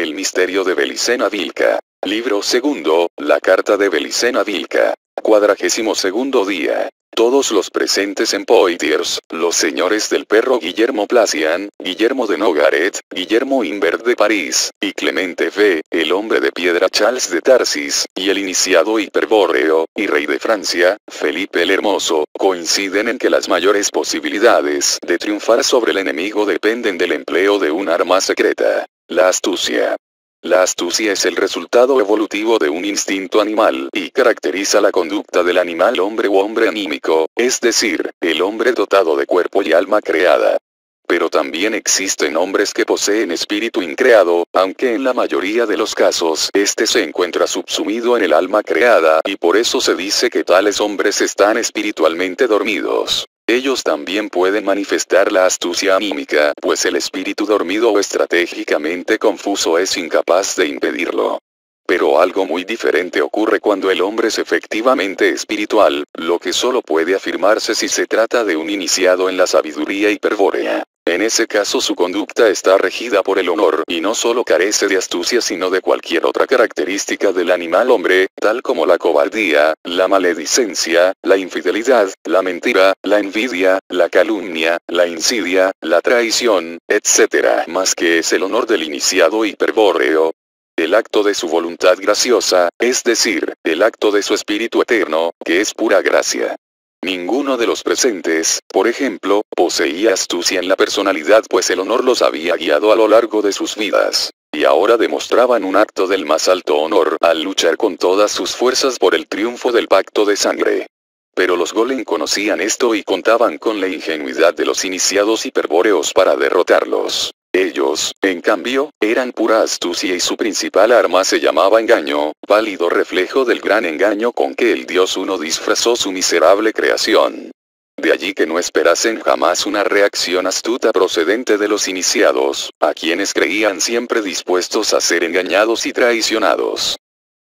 El misterio de Belicena Vilca. Libro segundo, la carta de Belicena Vilca. 42º día. Todos los presentes en Poitiers, los señores del perro Guillermo Placian, Guillermo de Nogaret, Guillermo Imbert de París, y Clemente V, el hombre de piedra Charles de Tarsis, y el iniciado hiperbóreo, y rey de Francia, Felipe el Hermoso, coinciden en que las mayores posibilidades de triunfar sobre el enemigo dependen del empleo de un arma secreta: la astucia. La astucia es el resultado evolutivo de un instinto animal, y caracteriza la conducta del animal hombre o hombre anímico, es decir, el hombre dotado de cuerpo y alma creada. Pero también existen hombres que poseen espíritu increado, aunque en la mayoría de los casos, este se encuentra subsumido en el alma creada, y por eso se dice que tales hombres están espiritualmente dormidos. Ellos también pueden manifestar la astucia anímica, pues el espíritu dormido o estratégicamente confuso es incapaz de impedirlo. Pero algo muy diferente ocurre cuando el hombre es efectivamente espiritual, lo que solo puede afirmarse si se trata de un iniciado en la sabiduría hiperbórea. En ese caso su conducta está regida por el honor, y no solo carece de astucia sino de cualquier otra característica del animal hombre, tal como la cobardía, la maledicencia, la infidelidad, la mentira, la envidia, la calumnia, la insidia, la traición, etc. Más que es el honor del iniciado hiperbóreo. El acto de su voluntad graciosa, es decir, el acto de su espíritu eterno, que es pura gracia. Ninguno de los presentes, por ejemplo, poseía astucia en la personalidad, pues el honor los había guiado a lo largo de sus vidas. Y ahora demostraban un acto del más alto honor al luchar con todas sus fuerzas por el triunfo del pacto de sangre. Pero los Golem conocían esto y contaban con la ingenuidad de los iniciados hiperbóreos para derrotarlos. Ellos, en cambio, eran pura astucia y su principal arma se llamaba engaño, pálido reflejo del gran engaño con que el Dios Uno disfrazó su miserable creación. De allí que no esperasen jamás una reacción astuta procedente de los iniciados, a quienes creían siempre dispuestos a ser engañados y traicionados.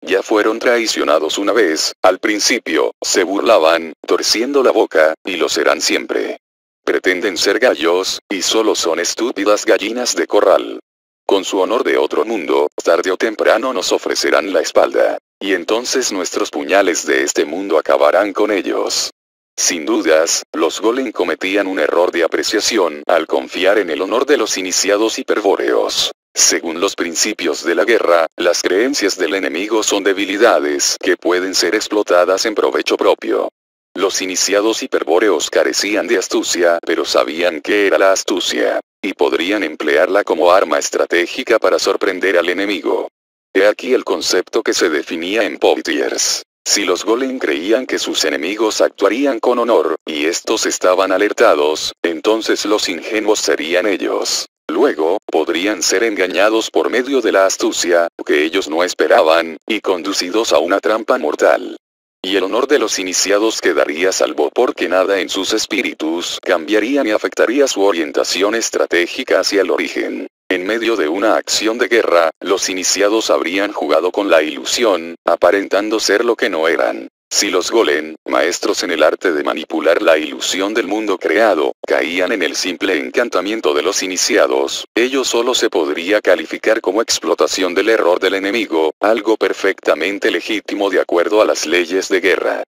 Ya fueron traicionados una vez, al principio, se burlaban, torciendo la boca, y lo serán siempre. Pretenden ser gallos, y solo son estúpidas gallinas de corral. Con su honor de otro mundo, tarde o temprano nos ofrecerán la espalda. Y entonces nuestros puñales de este mundo acabarán con ellos. Sin dudas, los Golem cometían un error de apreciación al confiar en el honor de los iniciados hiperbóreos. Según los principios de la guerra, las creencias del enemigo son debilidades que pueden ser explotadas en provecho propio. Los iniciados hiperbóreos carecían de astucia, pero sabían qué era la astucia, y podrían emplearla como arma estratégica para sorprender al enemigo. He aquí el concepto que se definía en Poitiers. Si los Golem creían que sus enemigos actuarían con honor, y estos estaban alertados, entonces los ingenuos serían ellos. Luego, podrían ser engañados por medio de la astucia, que ellos no esperaban, y conducidos a una trampa mortal. Y el honor de los iniciados quedaría salvo porque nada en sus espíritus cambiaría ni afectaría su orientación estratégica hacia el origen. En medio de una acción de guerra, los iniciados habrían jugado con la ilusión, aparentando ser lo que no eran. Si los Golem, maestros en el arte de manipular la ilusión del mundo creado, caían en el simple encantamiento de los iniciados, ello solo se podría calificar como explotación del error del enemigo, algo perfectamente legítimo de acuerdo a las leyes de guerra.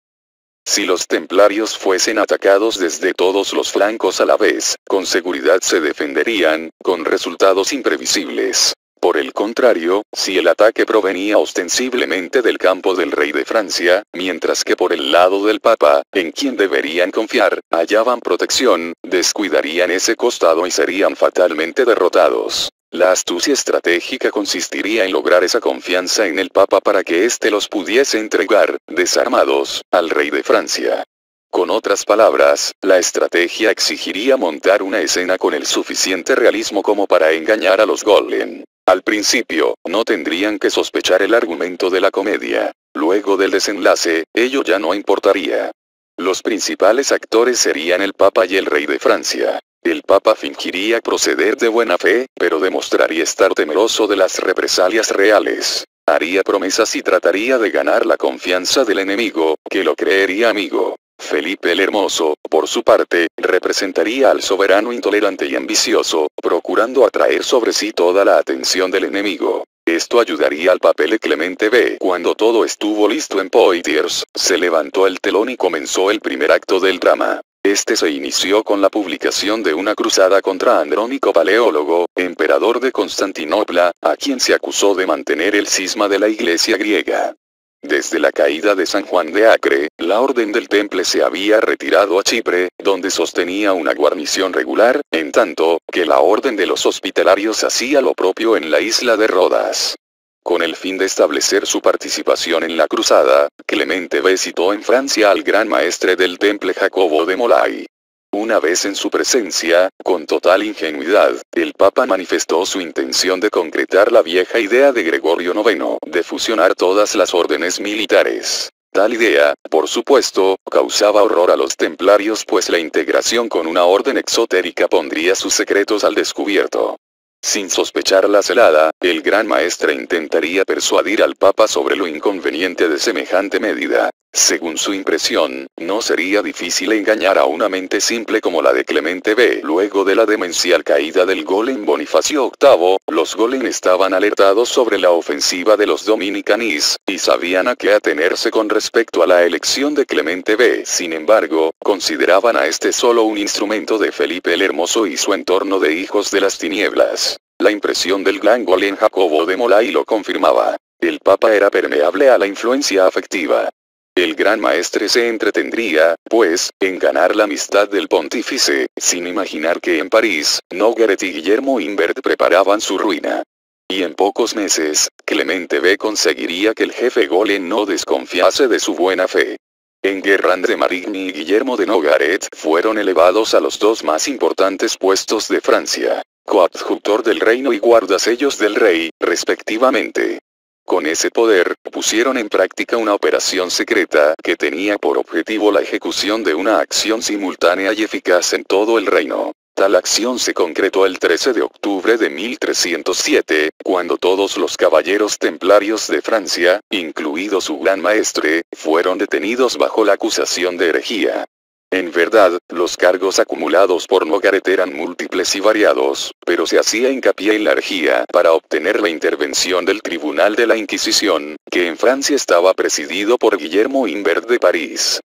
Si los templarios fuesen atacados desde todos los flancos a la vez, con seguridad se defenderían, con resultados imprevisibles. Por el contrario, si el ataque provenía ostensiblemente del campo del rey de Francia, mientras que por el lado del Papa, en quien deberían confiar, hallaban protección, descuidarían ese costado y serían fatalmente derrotados. La astucia estratégica consistiría en lograr esa confianza en el Papa para que éste los pudiese entregar, desarmados, al rey de Francia. Con otras palabras, la estrategia exigiría montar una escena con el suficiente realismo como para engañar a los Golem. Al principio, no tendrían que sospechar el argumento de la comedia. Luego del desenlace, ello ya no importaría. Los principales actores serían el Papa y el rey de Francia. El Papa fingiría proceder de buena fe, pero demostraría estar temeroso de las represalias reales. Haría promesas y trataría de ganar la confianza del enemigo, que lo creería amigo. Felipe el Hermoso, por su parte, representaría al soberano intolerante y ambicioso, procurando atraer sobre sí toda la atención del enemigo. Esto ayudaría al papel de Clemente B. Cuando todo estuvo listo en Poitiers, se levantó el telón y comenzó el primer acto del drama. Este se inició con la publicación de una cruzada contra Andrónico Paleólogo, emperador de Constantinopla, a quien se acusó de mantener el cisma de la Iglesia griega. Desde la caída de San Juan de Acre, la Orden del Temple se había retirado a Chipre, donde sostenía una guarnición regular, en tanto que la Orden de los Hospitalarios hacía lo propio en la isla de Rodas. Con el fin de establecer su participación en la cruzada, Clemente B. citó en Francia al gran maestre del Temple Jacobo de Molay. Una vez en su presencia, con total ingenuidad, el Papa manifestó su intención de concretar la vieja idea de Gregorio IX, de fusionar todas las órdenes militares. Tal idea, por supuesto, causaba horror a los templarios pues la integración con una orden exotérica pondría sus secretos al descubierto. Sin sospechar la celada, el gran maestre intentaría persuadir al Papa sobre lo inconveniente de semejante medida. Según su impresión, no sería difícil engañar a una mente simple como la de Clemente B. Luego de la demencial caída del golem Bonifacio VIII, los golem estaban alertados sobre la ofensiva de los dominicanis, y sabían a qué atenerse con respecto a la elección de Clemente B. Sin embargo, consideraban a este solo un instrumento de Felipe el Hermoso y su entorno de hijos de las tinieblas. La impresión del gran golem Jacobo de Molay lo confirmaba. El Papa era permeable a la influencia afectiva. El gran maestre se entretendría, pues, en ganar la amistad del pontífice, sin imaginar que en París, Nogaret y Guillermo Imbert preparaban su ruina. Y en pocos meses, Clemente B. conseguiría que el jefe golem no desconfiase de su buena fe. Enguerrand de Marigny y Guillermo de Nogaret fueron elevados a los dos más importantes puestos de Francia, coadjutor del reino y guardasellos del rey, respectivamente. Con ese poder, pusieron en práctica una operación secreta que tenía por objetivo la ejecución de una acción simultánea y eficaz en todo el reino. Tal acción se concretó el 13 de octubre de 1307, cuando todos los caballeros templarios de Francia, incluido su gran maestre, fueron detenidos bajo la acusación de herejía. En verdad, los cargos acumulados por Nogaret eran múltiples y variados, pero se hacía hincapié en la herejía para obtener la intervención del Tribunal de la Inquisición, que en Francia estaba presidido por Guillermo Imbert de París.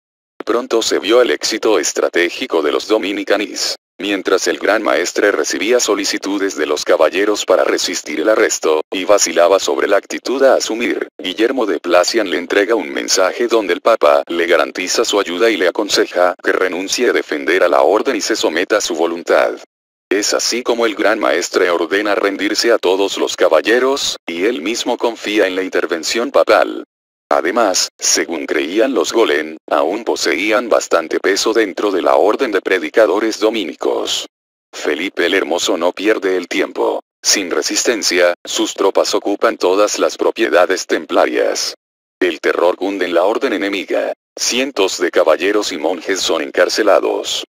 Pronto se vio el éxito estratégico de los dominicanis. Mientras el gran maestre recibía solicitudes de los caballeros para resistir el arresto, y vacilaba sobre la actitud a asumir, Guillermo de Placian le entrega un mensaje donde el Papa le garantiza su ayuda y le aconseja que renuncie a defender a la orden y se someta a su voluntad. Es así como el gran maestre ordena rendirse a todos los caballeros, y él mismo confía en la intervención papal. Además, según creían los golem, aún poseían bastante peso dentro de la orden de predicadores dominicos. Felipe el Hermoso no pierde el tiempo. Sin resistencia, sus tropas ocupan todas las propiedades templarias. El terror cunde en la orden enemiga. Cientos de caballeros y monjes son encarcelados.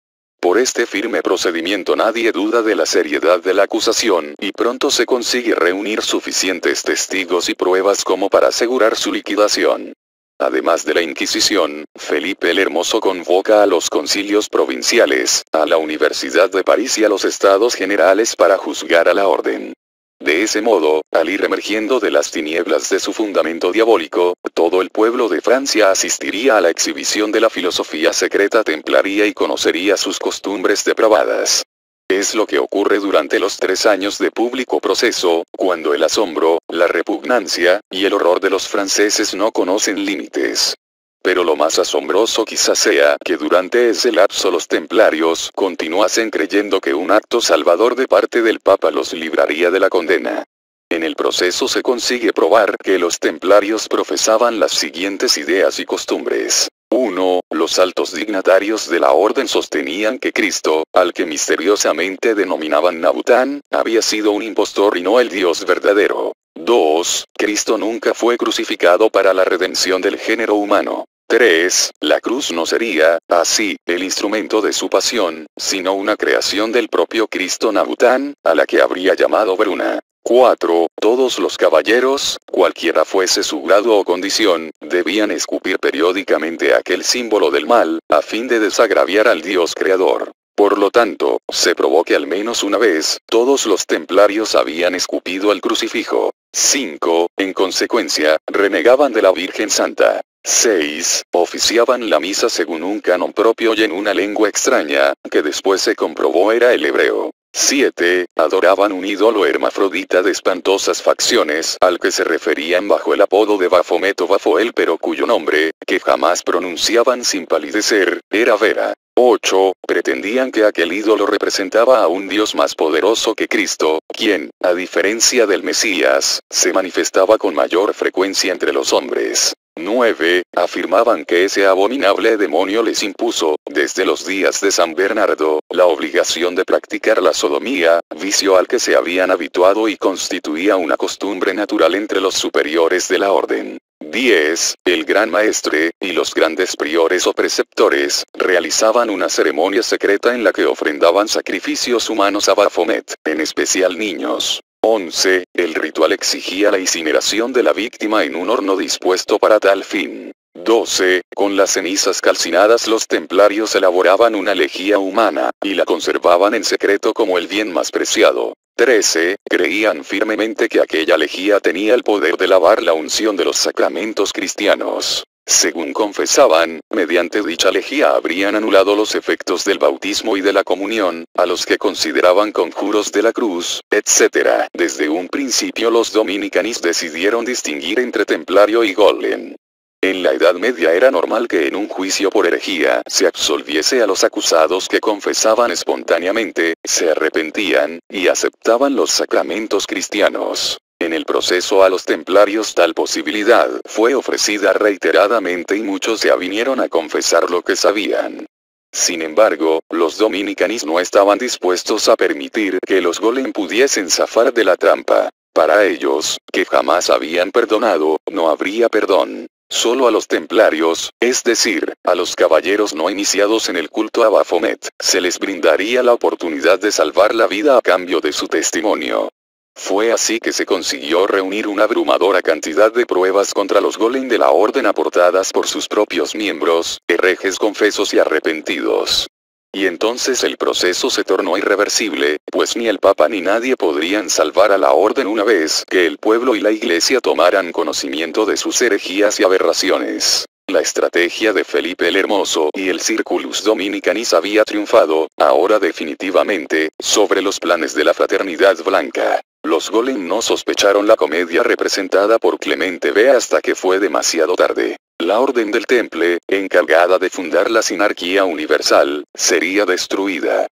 Por este firme procedimiento nadie duda de la seriedad de la acusación, y pronto se consigue reunir suficientes testigos y pruebas como para asegurar su liquidación. Además de la Inquisición, Felipe el Hermoso convoca a los concilios provinciales, a la Universidad de París y a los Estados Generales para juzgar a la orden. De ese modo, al ir emergiendo de las tinieblas de su fundamento diabólico, todo el pueblo de Francia asistiría a la exhibición de la filosofía secreta templaria y conocería sus costumbres depravadas. Es lo que ocurre durante los 3 años de público proceso, cuando el asombro, la repugnancia, y el horror de los franceses no conocen límites. Pero lo más asombroso quizás sea que durante ese lapso los templarios continuasen creyendo que un acto salvador de parte del Papa los libraría de la condena. En el proceso se consigue probar que los templarios profesaban las siguientes ideas y costumbres. 1. Los altos dignatarios de la orden sostenían que Cristo, al que misteriosamente denominaban Nabután, había sido un impostor y no el Dios verdadero. 2. Cristo nunca fue crucificado para la redención del género humano. 3. La cruz no sería, así, el instrumento de su pasión, sino una creación del propio Cristo Nabután, a la que habría llamado Bruna. 4. Todos los caballeros, cualquiera fuese su grado o condición, debían escupir periódicamente aquel símbolo del mal, a fin de desagraviar al Dios creador. Por lo tanto, se probó que al menos una vez, todos los templarios habían escupido el crucifijo. 5. En consecuencia, renegaban de la Virgen Santa. 6. Oficiaban la misa según un canon propio y en una lengua extraña, que después se comprobó era el hebreo. 7. Adoraban un ídolo hermafrodita de espantosas facciones, al que se referían bajo el apodo de Baphomet o Bafoel, pero cuyo nombre, que jamás pronunciaban sin palidecer, era Vera. 8. Pretendían que aquel ídolo representaba a un Dios más poderoso que Cristo, quien, a diferencia del Mesías, se manifestaba con mayor frecuencia entre los hombres. 9. Afirmaban que ese abominable demonio les impuso, desde los días de San Bernardo, la obligación de practicar la sodomía, vicio al que se habían habituado y constituía una costumbre natural entre los superiores de la orden. 10. El gran maestre, y los grandes priores o preceptores, realizaban una ceremonia secreta en la que ofrendaban sacrificios humanos a Baphomet, en especial niños. 11. El ritual exigía la incineración de la víctima en un horno dispuesto para tal fin. 12. Con las cenizas calcinadas los templarios elaboraban una lejía humana, y la conservaban en secreto como el bien más preciado. 13. Creían firmemente que aquella lejía tenía el poder de lavar la unción de los sacramentos cristianos. Según confesaban, mediante dicha lejía habrían anulado los efectos del bautismo y de la comunión, a los que consideraban conjuros de la cruz, etc. Desde un principio los dominicanis decidieron distinguir entre templario y golem. En la Edad Media era normal que en un juicio por herejía se absolviese a los acusados que confesaban espontáneamente, se arrepentían, y aceptaban los sacramentos cristianos. En el proceso a los templarios tal posibilidad fue ofrecida reiteradamente y muchos se avinieron a confesar lo que sabían. Sin embargo, los dominicanis no estaban dispuestos a permitir que los golem pudiesen zafar de la trampa. Para ellos, que jamás habían perdonado, no habría perdón. Solo a los templarios, es decir, a los caballeros no iniciados en el culto a Baphomet, se les brindaría la oportunidad de salvar la vida a cambio de su testimonio. Fue así que se consiguió reunir una abrumadora cantidad de pruebas contra los golem de la orden aportadas por sus propios miembros, herejes confesos y arrepentidos. Y entonces el proceso se tornó irreversible, pues ni el Papa ni nadie podrían salvar a la orden una vez que el pueblo y la Iglesia tomaran conocimiento de sus herejías y aberraciones. La estrategia de Felipe el Hermoso y el Circulus Dominicanis había triunfado, ahora definitivamente, sobre los planes de la Fraternidad Blanca. Los golem no sospecharon la comedia representada por Clemente B hasta que fue demasiado tarde. La Orden del Temple, encargada de fundar la sinarquía universal, sería destruida.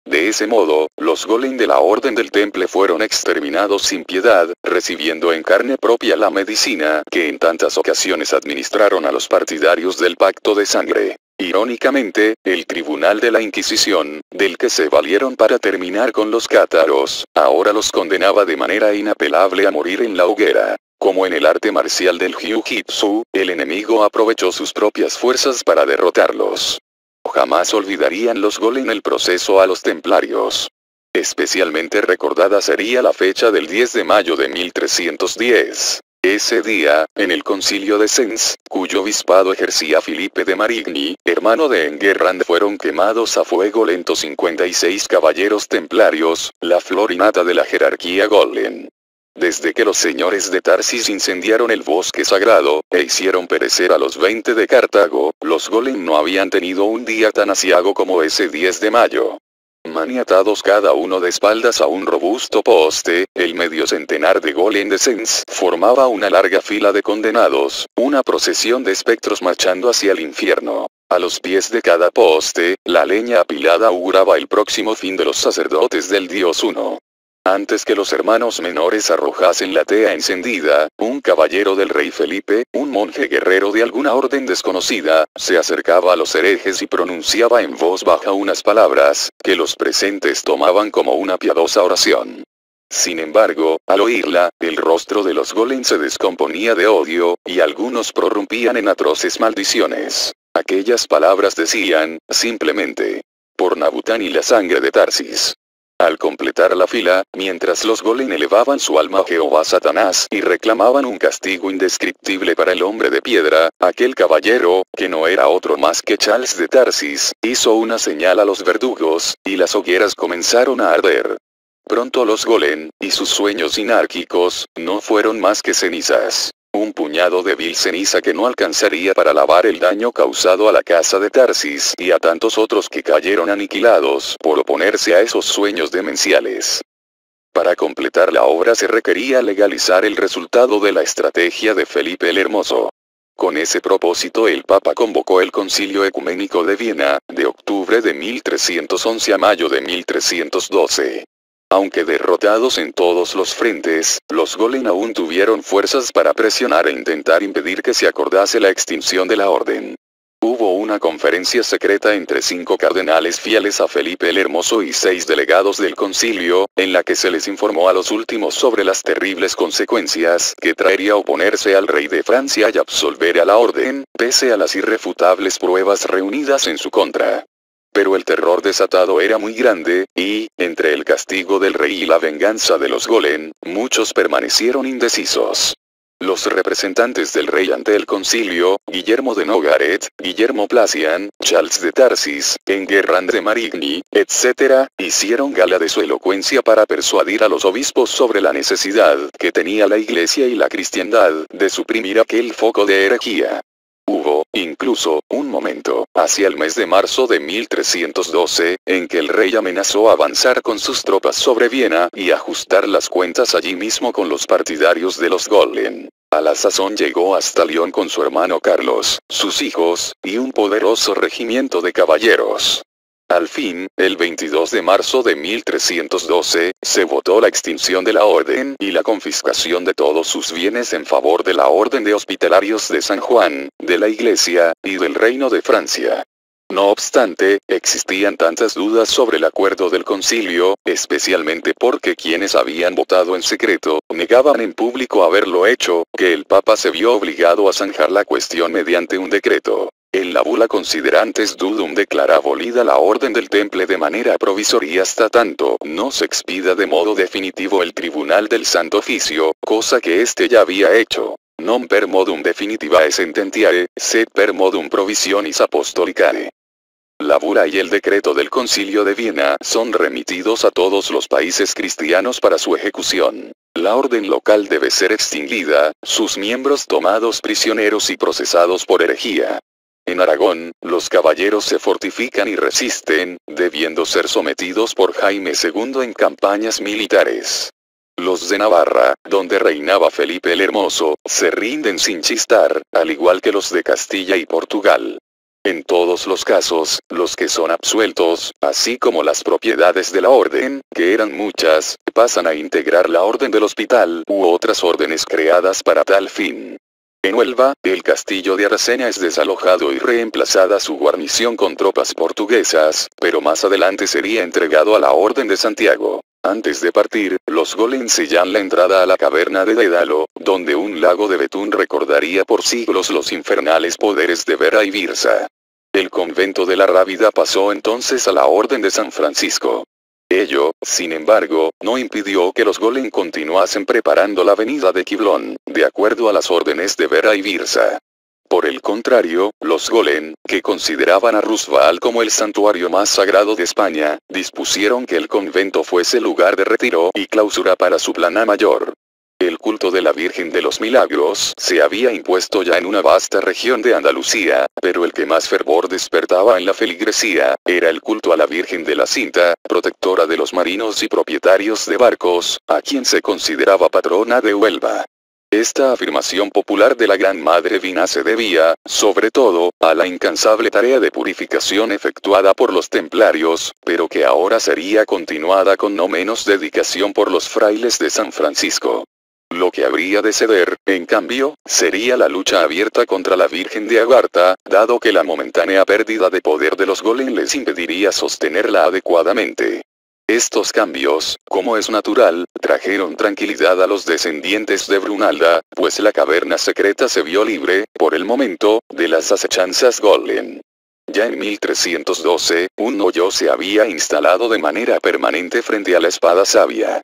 De ese modo, los golem de la Orden del Temple fueron exterminados sin piedad, recibiendo en carne propia la medicina que en tantas ocasiones administraron a los partidarios del pacto de sangre. Irónicamente, el Tribunal de la Inquisición, del que se valieron para terminar con los cátaros, ahora los condenaba de manera inapelable a morir en la hoguera. Como en el arte marcial del Jiu-Jitsu, el enemigo aprovechó sus propias fuerzas para derrotarlos. Jamás olvidarían los golem el proceso a los templarios. Especialmente recordada sería la fecha del 10 de mayo de 1310. Ese día, en el concilio de Sens, cuyo obispado ejercía Filipe de Marigny, hermano de Enguerrand, fueron quemados a fuego lento 56 caballeros templarios, la flor y nata de la jerarquía golem. Desde que los señores de Tarsis incendiaron el bosque sagrado, e hicieron perecer a los 20 de Cartago, los golem no habían tenido un día tan aciago como ese 10 de mayo. Maniatados cada uno de espaldas a un robusto poste, el medio centenar de golem de Sens formaba una larga fila de condenados, una procesión de espectros marchando hacia el infierno. A los pies de cada poste, la leña apilada auguraba el próximo fin de los sacerdotes del Dios Uno. Antes que los hermanos menores arrojasen la tea encendida, un caballero del rey Felipe, un monje guerrero de alguna orden desconocida, se acercaba a los herejes y pronunciaba en voz baja unas palabras, que los presentes tomaban como una piadosa oración. Sin embargo, al oírla, el rostro de los golem se descomponía de odio, y algunos prorrumpían en atroces maldiciones. Aquellas palabras decían, simplemente, por Nabután y la sangre de Tarsis. Al completar la fila, mientras los golem elevaban su alma a Jehová Satanás y reclamaban un castigo indescriptible para el hombre de piedra, aquel caballero, que no era otro más que Charles de Tarsis, hizo una señal a los verdugos, y las hogueras comenzaron a arder. Pronto los golem, y sus sueños sinárquicos, no fueron más que cenizas. Un puñado de vil ceniza que no alcanzaría para lavar el daño causado a la casa de Tarsis y a tantos otros que cayeron aniquilados por oponerse a esos sueños demenciales. Para completar la obra se requería legalizar el resultado de la estrategia de Felipe el Hermoso. Con ese propósito el Papa convocó el Concilio Ecuménico de Viena, de octubre de 1311 a mayo de 1312. Aunque derrotados en todos los frentes, los golem aún tuvieron fuerzas para presionar e intentar impedir que se acordase la extinción de la orden. Hubo una conferencia secreta entre 5 cardenales fieles a Felipe el Hermoso y 6 delegados del concilio, en la que se les informó a los últimos sobre las terribles consecuencias que traería oponerse al rey de Francia y absolver a la orden, pese a las irrefutables pruebas reunidas en su contra. Pero el terror desatado era muy grande, y, entre el castigo del rey y la venganza de los golem, muchos permanecieron indecisos. Los representantes del rey ante el concilio, Guillermo de Nogaret, Guillermo Placian, Charles de Tarsis, Enguerrand de Marigny, etc., hicieron gala de su elocuencia para persuadir a los obispos sobre la necesidad que tenía la Iglesia y la cristiandad de suprimir aquel foco de herejía. Hubo, incluso, un momento, hacia el mes de marzo de 1312, en que el rey amenazó avanzar con sus tropas sobre Viena y ajustar las cuentas allí mismo con los partidarios de los golem. A la sazón llegó hasta Lyon con su hermano Carlos, sus hijos, y un poderoso regimiento de caballeros. Al fin, el 22 de marzo de 1312, se votó la extinción de la orden y la confiscación de todos sus bienes en favor de la Orden de Hospitalarios de San Juan, de la Iglesia, y del Reino de Francia. No obstante, existían tantas dudas sobre el acuerdo del concilio, especialmente porque quienes habían votado en secreto, negaban en público haberlo hecho, que el Papa se vio obligado a zanjar la cuestión mediante un decreto. En la bula Considerantes Dudum declara abolida la orden del Temple de manera provisoria hasta tanto no se expida de modo definitivo el Tribunal del Santo Oficio, cosa que éste ya había hecho. Non per modum definitivae sententiae, sed per modum provisionis apostolicae. La bula y el decreto del Concilio de Viena son remitidos a todos los países cristianos para su ejecución. La orden local debe ser extinguida, sus miembros tomados prisioneros y procesados por herejía. En Aragón, los caballeros se fortifican y resisten, debiendo ser sometidos por Jaime II en campañas militares. Los de Navarra, donde reinaba Felipe el Hermoso, se rinden sin chistar, al igual que los de Castilla y Portugal. En todos los casos, los que son absueltos, así como las propiedades de la orden, que eran muchas, pasan a integrar la orden del hospital u otras órdenes creadas para tal fin. En Huelva, el castillo de Aracena es desalojado y reemplazada su guarnición con tropas portuguesas, pero más adelante sería entregado a la Orden de Santiago. Antes de partir, los golem sellan la entrada a la caverna de Dédalo, donde un lago de betún recordaría por siglos los infernales poderes de Vera y Birsa. El convento de la Rábida pasó entonces a la Orden de San Francisco. Ello, sin embargo, no impidió que los golem continuasen preparando la venida de Quiblón, de acuerdo a las órdenes de Vera y Birsa. Por el contrario, los golem, que consideraban a Roosevelt como el santuario más sagrado de España, dispusieron que el convento fuese lugar de retiro y clausura para su plana mayor. El culto de la Virgen de los Milagros se había impuesto ya en una vasta región de Andalucía, pero el que más fervor despertaba en la feligresía, era el culto a la Virgen de la Cinta, protectora de los marinos y propietarios de barcos, a quien se consideraba patrona de Huelva. Esta afirmación popular de la Gran Madre Vina se debía, sobre todo, a la incansable tarea de purificación efectuada por los templarios, pero que ahora sería continuada con no menos dedicación por los frailes de San Francisco. Lo que habría de ceder, en cambio, sería la lucha abierta contra la Virgen de Agartha, dado que la momentánea pérdida de poder de los golem les impediría sostenerla adecuadamente. Estos cambios, como es natural, trajeron tranquilidad a los descendientes de Brunalda, pues la caverna secreta se vio libre, por el momento, de las acechanzas golem. Ya en 1312, un hoyo se había instalado de manera permanente frente a la espada sabia.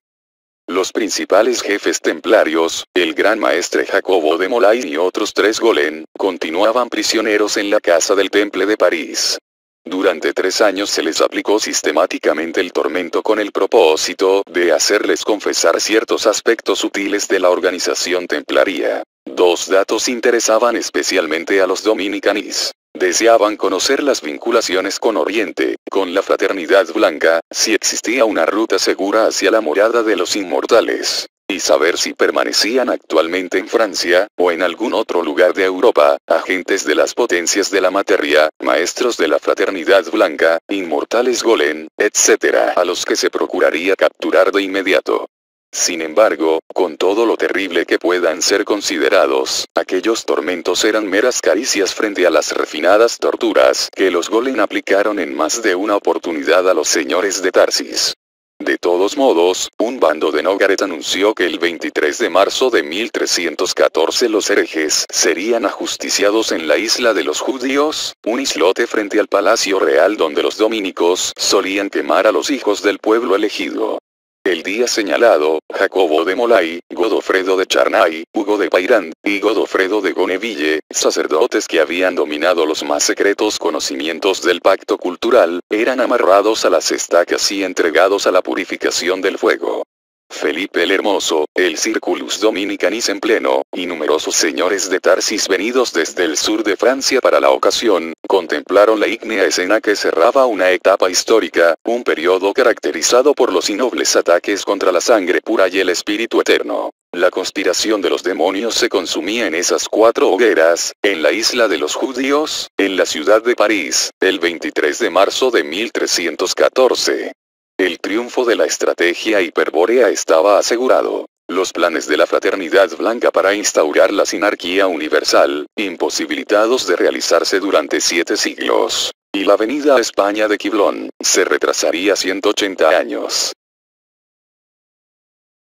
Los principales jefes templarios, el gran maestre Jacobo de Molay y otros 3 golem, continuaban prisioneros en la casa del Temple de París. Durante 3 años se les aplicó sistemáticamente el tormento con el propósito de hacerles confesar ciertos aspectos sutiles de la organización templaria. Dos datos interesaban especialmente a los dominicanis. Deseaban conocer las vinculaciones con Oriente, con la Fraternidad Blanca, si existía una ruta segura hacia la morada de los inmortales, y saber si permanecían actualmente en Francia, o en algún otro lugar de Europa, agentes de las potencias de la materia, maestros de la Fraternidad Blanca, inmortales golem, etc., a los que se procuraría capturar de inmediato. Sin embargo, con todo lo terrible que puedan ser considerados, aquellos tormentos eran meras caricias frente a las refinadas torturas que los golem aplicaron en más de una oportunidad a los señores de Tarsis. De todos modos, un bando de Nogaret anunció que el 23 de marzo de 1314 los herejes serían ajusticiados en la isla de los judíos, un islote frente al palacio real donde los dominicos solían quemar a los hijos del pueblo elegido. El día señalado, Jacobo de Molay, Godofredo de Charnay, Hugo de Payrand, y Godofredo de Goneville, sacerdotes que habían dominado los más secretos conocimientos del pacto cultural, eran amarrados a las estacas y entregados a la purificación del fuego. Felipe el Hermoso, el Circulus Dominicanis en pleno, y numerosos señores de Tarsis venidos desde el sur de Francia para la ocasión, contemplaron la ígnea escena que cerraba una etapa histórica, un periodo caracterizado por los innobles ataques contra la sangre pura y el espíritu eterno. La conspiración de los demonios se consumía en esas 4 hogueras, en la isla de los judíos, en la ciudad de París, el 23 de marzo de 1314. El triunfo de la estrategia hiperbórea estaba asegurado. Los planes de la Fraternidad Blanca para instaurar la sinarquía universal, imposibilitados de realizarse durante 7 siglos. Y la venida a España de Quiblón, se retrasaría 180 años.